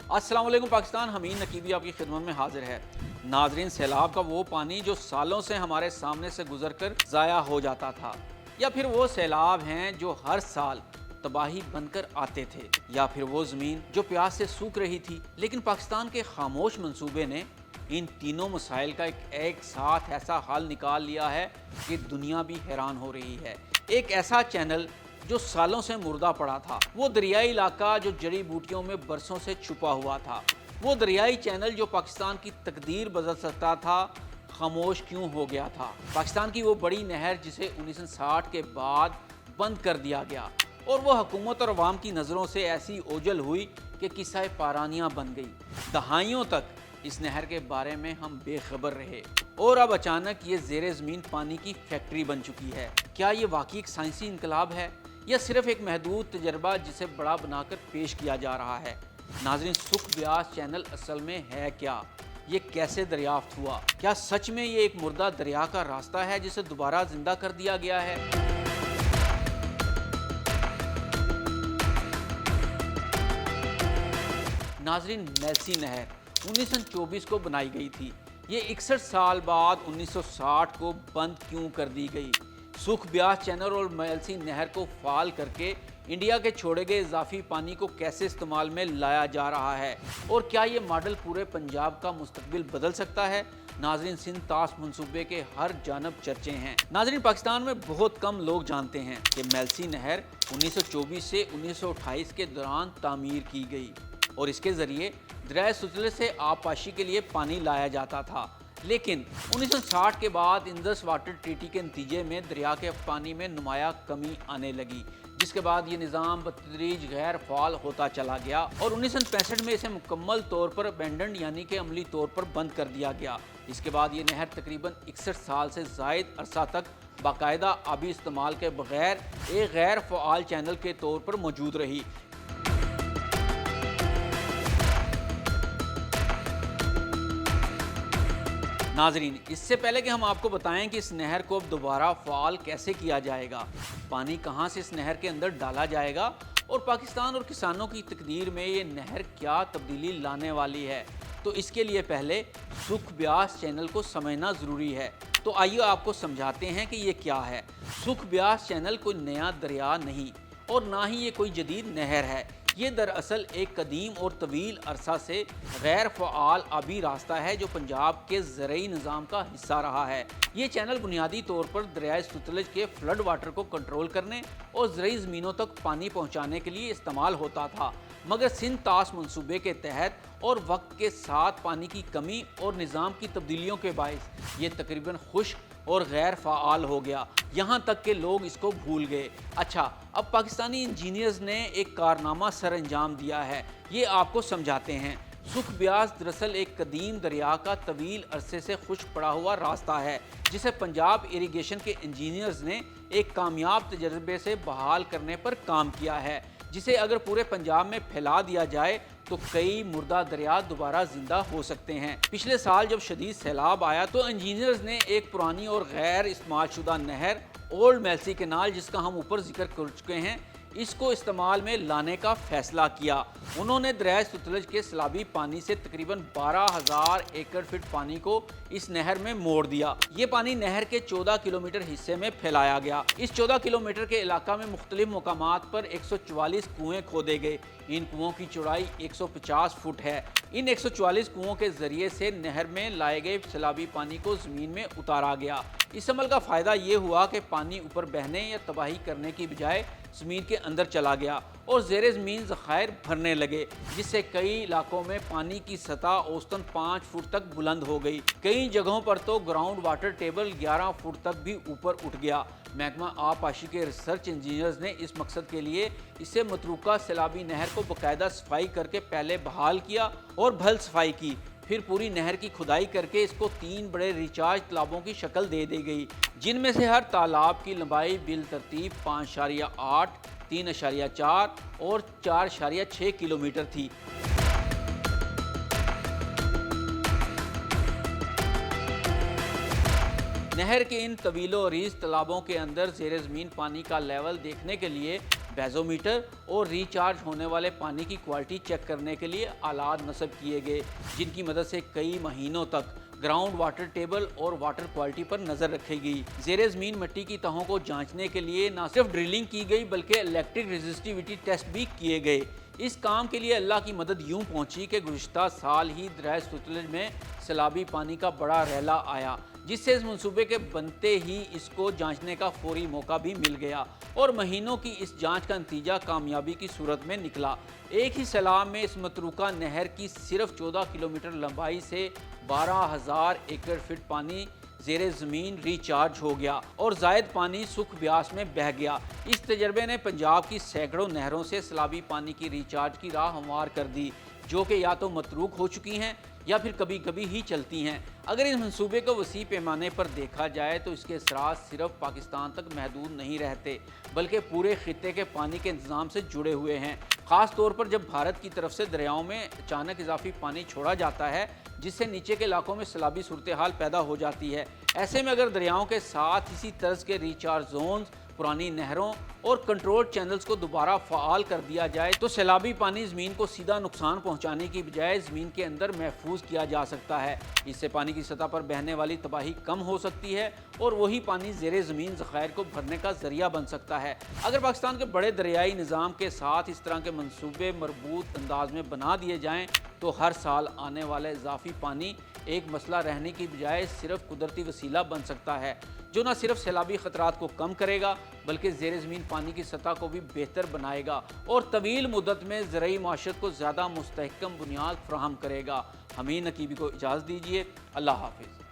अस्सलाम वालेकुम पाकिस्तान, हमीद नकीबी आपकी खिदमत में हाजिर है। नाजरीन, सैलाब का वो पानी जो सालों से हमारे सामने से गुजरकर ज़ाया हो जाता था, या फिर वो सैलाब हैं जो हर साल तबाही बनकर आते थे, या फिर वो ज़मीन जो प्यास से सूख रही थी। लेकिन पाकिस्तान के खामोश मंसूबे ने इन तीनों मसाइल का एक साथ ऐसा हल निकाल लिया है कि दुनिया भी हैरान हो रही है। एक ऐसा चैनल जो सालों से मुर्दा पड़ा था, वो दरियाई इलाका जो जड़ी बूटियों में बरसों से छुपा हुआ था, वो दरियाई चैनल जो पाकिस्तान की तकदीर बदल सकता था, खामोश क्यों हो गया था? पाकिस्तान की वो बड़ी नहर जिसे 1960 के बाद बंद कर दिया गया और वो हुकूमत और अवाम की नज़रों से ऐसी ओझल हुई कि किस्सा पारानियाँ बन गई। दहाइयों तक इस नहर के बारे में हम बेखबर रहे और अब अचानक ये ज़ेरे ज़मीन पानी की फैक्ट्री बन चुकी है। क्या ये वाकई एक साइंसी इनकलाब है या सिर्फ एक महदूद तजर्बा जिसे बड़ा बनाकर पेश किया जा रहा है? नाज़रीन, सुख ब्यास चैनल असल में है क्या? ये कैसे दरियाफ्त हुआ? क्या सच में ये एक मुर्दा दरिया का रास्ता है जिसे दोबारा जिंदा कर दिया गया है? नाज़रीन, मेल्सी नहर 1924 को बनाई गई थी। ये 61 साल बाद 1960 को बंद क्यों कर दी गई? सुख ब्यास चैनल और मेल्सी नहर को फाल करके इंडिया के छोड़े गए इजाफी पानी को कैसे इस्तेमाल में लाया जा रहा है, और क्या ये मॉडल पूरे पंजाब का मुस्तकबिल बदल सकता है? नाजरीन, सिंध तास मंसूबे के हर जानब चर्चे हैं। नाजरीन, पाकिस्तान में बहुत कम लोग जानते हैं कि मेल्सी नहर 1924 से 1928 के दौरान तामीर की गई और इसके ज़रिए दरिया सुतलेज से आबपाशी के लिए पानी लाया जाता था। लेकिन 1960 के बाद इंडस वाटर ट्रीटी के नतीजे में दरिया के पानी में नुमाया कमी आने लगी, जिसके बाद ये निज़ाम बतदरीज गैर फ़ाल होता चला गया और 1965 में इसे मुकम्मल तौर पर अबेंडन यानी कि अमली तौर पर बंद कर दिया गया। इसके बाद ये नहर तकरीबन 61 साल से ज़ायद अरसा तक बाकायदा आबी इस्तेमाल के बगैर एक गैर फ़ाल चैनल के तौर पर मौजूद रही। नाजरीन, इससे पहले कि हम आपको बताएं कि इस नहर को अब दोबारा फ़ाल कैसे किया जाएगा, पानी कहां से इस नहर के अंदर डाला जाएगा और पाकिस्तान और किसानों की तकदीर में ये नहर क्या तब्दीली लाने वाली है, तो इसके लिए पहले सुख ब्यास चैनल को समझना ज़रूरी है। तो आइए आपको समझाते हैं कि ये क्या है। सुख ब्यास चैनल कोई नया दरिया नहीं और ना ही ये कोई जदीद नहर है। ये दरअसल एक कदीम और तवील अरसा से गैर फ़आल आबी रास्ता है जो पंजाब के ज़रई निज़ाम का हिस्सा रहा है। ये चैनल बुनियादी तौर पर दरियाए सतलुज के फ्लड वाटर को कंट्रोल करने और ज़रई ज़मीनों तक पानी पहुँचाने के लिए इस्तेमाल होता था, मगर सिंध तास मंसूबे के तहत और वक्त के साथ पानी की कमी और निज़ाम की तब्दीलियों के बायस ये तकरीबन खुश्क और गैर फ़आल हो गया, यहाँ तक कि लोग इसको भूल गए। अच्छा, अब पाकिस्तानी इंजीनियर्स ने एक कारनामा सर अंजाम दिया है, ये आपको समझाते हैं। सुख ब्यास दरअसल एक कदीम दरिया का तवील अरसे से खुश्क पड़ा हुआ रास्ता है जिसे पंजाब इरिगेशन के इंजीनियर्स ने एक कामयाब तजर्बे से बहाल करने पर काम किया है, जिसे अगर पूरे पंजाब में फैला दिया जाए तो कई मुर्दा दरिया दोबारा जिंदा हो सकते हैं। पिछले साल जब शदीद सैलाब आया तो इंजीनियर्स ने एक पुरानी और गैर इस्तेमाल शुदा नहर ओल्ड मेल्सी कैनाल, जिसका हम ऊपर जिक्र कर चुके हैं, इसको इस्तेमाल में लाने का फैसला किया। उन्होंने दरिया सतलुज के सैलाबी पानी से तकरीबन 12,000 एकड़ फीट पानी को इस नहर में मोड़ दिया। ये पानी नहर के 14 किलोमीटर हिस्से में फैलाया गया। इस 14 किलोमीटर के इलाका में मुख्तलिफ मुकामात पर 144 कुएं खोदे गए। इन कुओं की चौड़ाई 150 फुट है। इन 144 कुओं के जरिए से नहर में लाए गए सैलाबी पानी को ज़मीन में उतारा गया। इस अमल का फ़ायदा ये हुआ कि पानी ऊपर बहने या तबाही करने की बजाय ज़मीन के अंदर चला गया और ज़ेरे ज़मीन ज़खायर भरने लगे, जिससे कई इलाकों में पानी की सतह औसतन 5 फुट तक बुलंद हो गई। कई जगहों पर तो ग्राउंड वाटर टेबल 11 फुट तक भी ऊपर उठ गया। महकमा आबपाशी के रिसर्च इंजीनियर्स ने इस मकसद के लिए इसे मतरूका सैलाबी नहर को बाकायदा सफाई करके पहले बहाल किया और भल सफाई की, फिर पूरी नहर की खुदाई करके इसको 3 बड़े रिचार्ज तालाबों की शक्ल दे दी गई, जिनमें से हर तालाब की लंबाई बिल तरतीब 5.8, 3.4 और 4.6 किलोमीटर थी। नहर के इन तवीलो रीज तालाबों के अंदर ज़ेरे ज़मीन पानी का लेवल देखने के लिए बेजोमीटर और रिचार्ज होने वाले पानी की क्वालिटी चेक करने के लिए आलात नस्ब किए गए, जिनकी मदद से कई महीनों तक ग्राउंड वाटर टेबल और वाटर क्वालिटी पर नजर रखी गई। ज़ेरे ज़मीन मिट्टी की तहों को जांचने के लिए न सिर्फ ड्रिलिंग की गई बल्कि इलेक्ट्रिक रेजिस्टिविटी टेस्ट भी किए गए। इस काम के लिए अल्लाह की मदद यूं पहुंची कि गुज़िश्ता साल ही दरियाए सतलुज में सैलाबी पानी का बड़ा रैला आया, जिससे इस मंसूबे के बनते ही इसको जांचने का फौरी मौका भी मिल गया और महीनों की इस जांच का नतीजा कामयाबी की सूरत में निकला। एक ही सैलाब में इस मतरूका नहर की सिर्फ 14 किलोमीटर लंबाई से 12,000 एकड़ फीट पानी ज़ेरे ज़मीन रिचार्ज हो गया और जायद पानी सुख ब्यास में बह गया। इस तजर्बे ने पंजाब की सैकड़ों नहरों से सैलाबी पानी की रिचार्ज की राह हमवार कर दी, जो कि या तो मतरूक हो चुकी हैं या फिर कभी कभी ही चलती हैं। अगर इस मंसूबे को वसी पैमाने पर देखा जाए तो इसके असरात सिर्फ पाकिस्तान तक महदूद नहीं रहते बल्कि पूरे खित्ते के पानी के इंतज़ाम से जुड़े हुए हैं। ख़ास तौर पर जब भारत की तरफ से दरियाओं में अचानक इजाफी पानी छोड़ा जाता है, जिससे नीचे के इलाकों में सैलाबी सूरत हाल पैदा हो जाती है। ऐसे में अगर दरियाओं के साथ इसी तर्ज के रिचार्ज जोन, पुरानी नहरों और कंट्रोल चैनल्स को दोबारा फ़ाल कर दिया जाए तो सैलाबी पानी ज़मीन को सीधा नुकसान पहुंचाने की बजाय ज़मीन के अंदर महफूज किया जा सकता है। इससे पानी की सतह पर बहने वाली तबाही कम हो सकती है और वही पानी ज़ेरे ज़मीन ज़खायर को भरने का ज़रिया बन सकता है। अगर पाकिस्तान के बड़े दरियाई निज़ाम के साथ इस तरह के मंसूबे मरबूत अंदाज में बना दिए जाएँ तो हर साल आने वाला इजाफी पानी एक मसला रहने की बजाय सिर्फ कुदरती वसीला बन सकता है, जो न सिर्फ सैलाबी ख़तरात को कम करेगा बल्कि ज़ेरे ज़मीन पानी की सतह को भी बेहतर बनाएगा और तवील मुद्दत में ज़रई माशत को ज़्यादा मुस्तहकम बुनियाद फराहम करेगा। हमीद नकीबी को इजाज़त दीजिए। अल्लाह हाफिज़।